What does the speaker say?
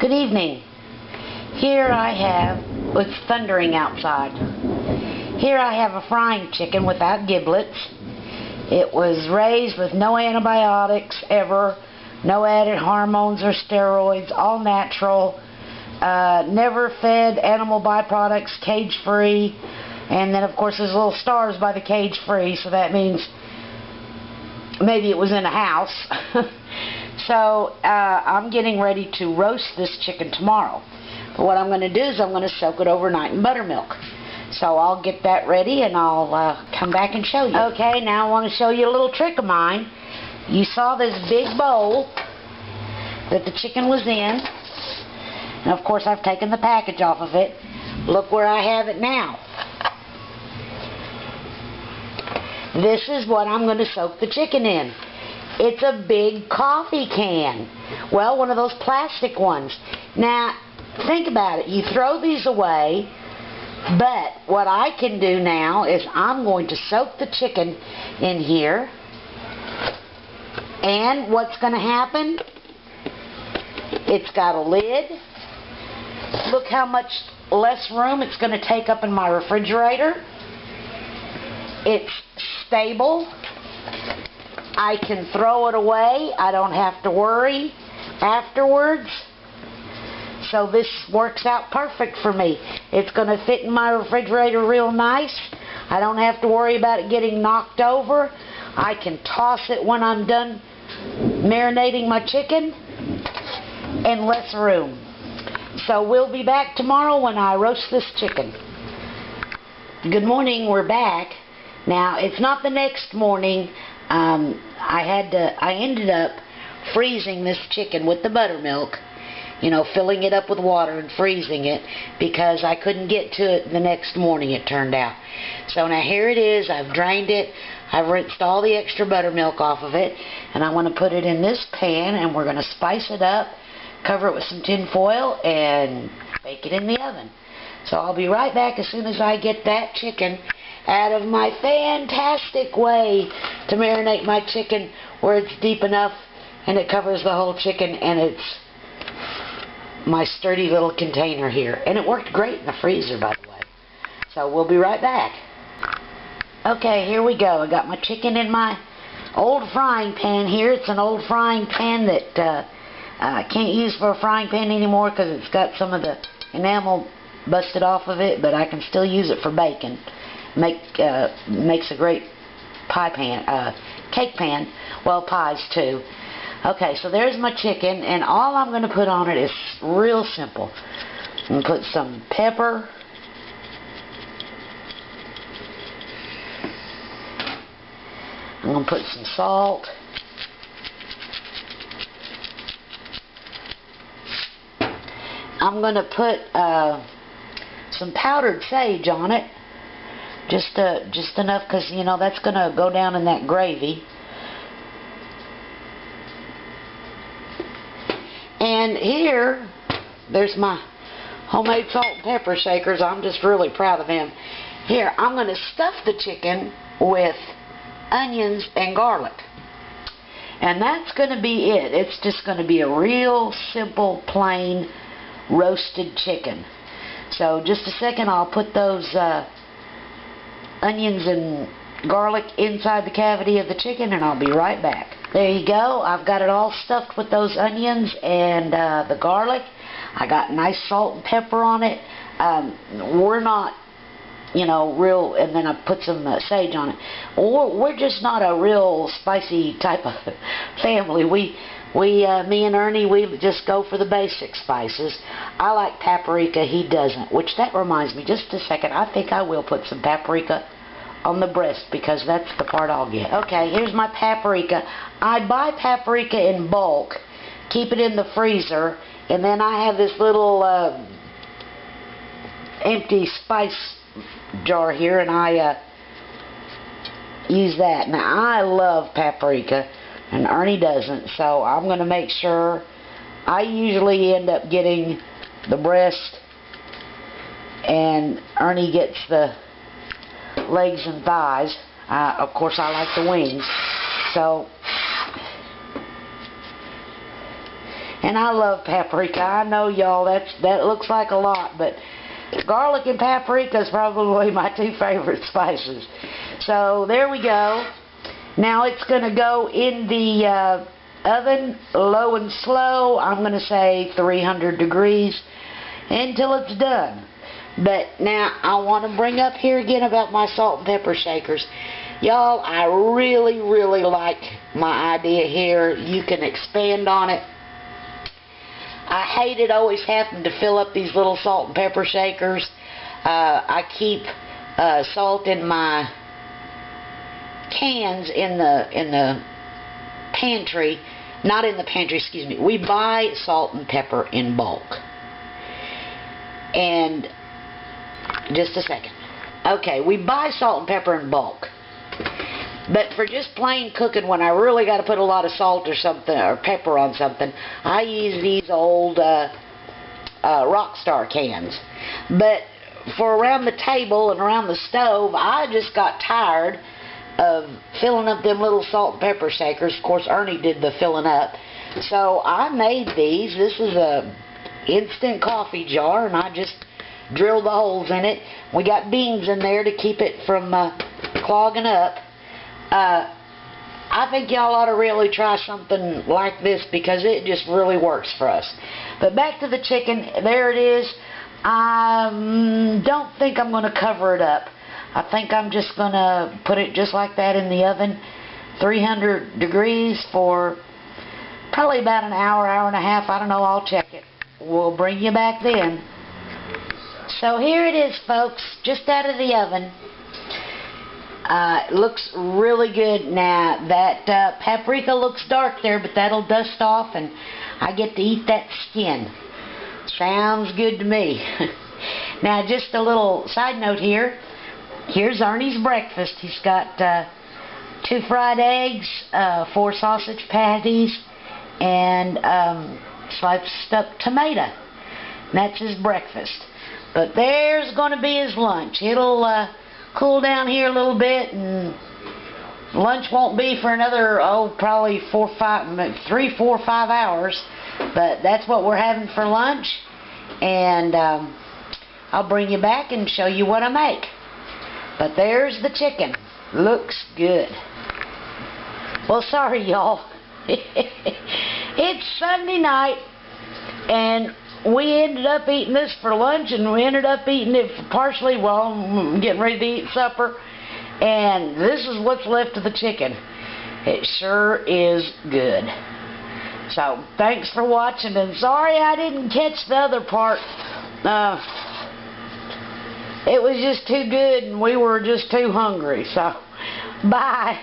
Good evening. Here I have, it's thundering outside. Here I have a frying chicken without giblets. It was raised with no antibiotics ever, no added hormones or steroids, all natural, never fed animal byproducts, cage-free, and then of course there's little stars by the cage-free, so that means maybe it was in a house. So I'm getting ready to roast this chicken tomorrow. But what I'm going to do is I'm going to soak it overnight in buttermilk. So I'll get that ready and I'll come back and show you. Okay, now I want to show you a little trick of mine. You saw this big bowl that the chicken was in. And of course I've taken the package off of it. Look where I have it now. This is what I'm going to soak the chicken in. It's a big coffee can. Well, one of those plastic ones. Now, think about it. You throw these away, but what I can do now is I'm going to soak the chicken in here. And what's going to happen? It's got a lid. Look how much less room it's going to take up in my refrigerator. It's stable. I can throw it away. I don't have to worry afterwards. So this works out perfect for me. It's going to fit in my refrigerator real nice. I don't have to worry about it getting knocked over. I can toss it when I'm done marinating my chicken. And less room. So we'll be back tomorrow when I roast this chicken. Good morning, we're back. Now, it's not the next morning. I ended up freezing this chicken with the buttermilk, you know, filling it up with water and freezing it because I couldn't get to it the next morning, it turned out. So now here it is. I've drained it. I've rinsed all the extra buttermilk off of it, and I want to put it in this pan, and we're going to spice it up, cover it with some tin foil, and bake it in the oven. So I'll be right back as soon as I get that chicken out of my fantastic way to marinate my chicken where it's deep enough and it covers the whole chicken, and it's my sturdy little container here. And it worked great in the freezer, by the way. So we'll be right back. Okay, here we go. I got my chicken in my old frying pan here. It's an old frying pan that I can't use for a frying pan anymore because it's got some of the enamel busted off of it, but I can still use it for baking. Makes a great pie pan, cake pan, well, pies too. Okay, so there's my chicken, and all I'm going to put on it is real simple. I'm going to put some pepper, I'm going to put some salt, I'm going to put some powdered sage on it. Just enough, because you know that's going to go down in that gravy. And here, there's my homemade salt and pepper shakers. I'm just really proud of them. Here, I'm going to stuff the chicken with onions and garlic. And that's going to be it. It's just going to be a real simple, plain, roasted chicken. So just a second, I'll put those onions and garlic inside the cavity of the chicken, and I'll be right back. There you go. I've got it all stuffed with those onions and the garlic. I got nice salt and pepper on it. We're not, you know, real, and then I put some sage on it. We're just not a real spicy type of family. Me and Ernie, we just go for the basic spices. I like paprika, he doesn't, which that reminds me, just a second, I think I will put some paprika on the breast because that's the part I'll get. Okay, here's my paprika. I buy paprika in bulk, keep it in the freezer, and then I have this little empty spice jar here, and I use that. Now, I love paprika, and Ernie doesn't, so I'm going to make sure. I usually end up getting the breast, and Ernie gets the legs and thighs. Of course, I like the wings. So, and And I love paprika. I know y'all that looks like a lot, but garlic and paprika is probably my two favorite spices. So there we go. Now it's going to go in the oven, low and slow. I'm going to say 300 degrees until it's done. But now I want to bring up here again about my salt and pepper shakers. Y'all, I really, really like my idea here. You can expand on it. I hated always having to fill up these little salt and pepper shakers. I keep salt in my cans in the pantry. Not in the pantry, excuse me. We buy salt and pepper in bulk. And just a second. Okay, we buy salt and pepper in bulk. But for just plain cooking, when I really got to put a lot of salt or something, or pepper on something, I use these old Rockstar cans. But for around the table and around the stove, I just got tired of filling up them little salt and pepper shakers. Of course, Ernie did the filling up. So I made these. This is a instant coffee jar, and I just drilled the holes in it. We got beans in there to keep it from clogging up. I think y'all ought to really try something like this because it just really works for us. But back to the chicken. There it is. I don't think I'm going to cover it up. I think I'm just going to put it just like that in the oven, 300 degrees for probably about an hour, hour and a half. I don't know. I'll check it. We'll bring you back then. So here it is, folks, just out of the oven. It looks really good. Now, that paprika looks dark there, but that'll dust off, and I get to eat that skin. Sounds good to me. Now, just a little side note here. Here's Ernie's breakfast. He's got 2 fried eggs, 4 sausage patties, and sliced up tomato. And that's his breakfast. But there's going to be his lunch. It'll cool down here a little bit, and lunch won't be for another, probably 3, 4, 5 hours. But that's what we're having for lunch. And I'll bring you back and show you what I make. But there's the chicken. Looks good. Well, sorry, y'all. It's Sunday night, and we ended up eating this for lunch, and we ended up eating it partially while I'm getting ready to eat supper. And this is what's left of the chicken. It sure is good. So, thanks for watching, and sorry I didn't catch the other part. It was just too good, and we were just too hungry. So, bye.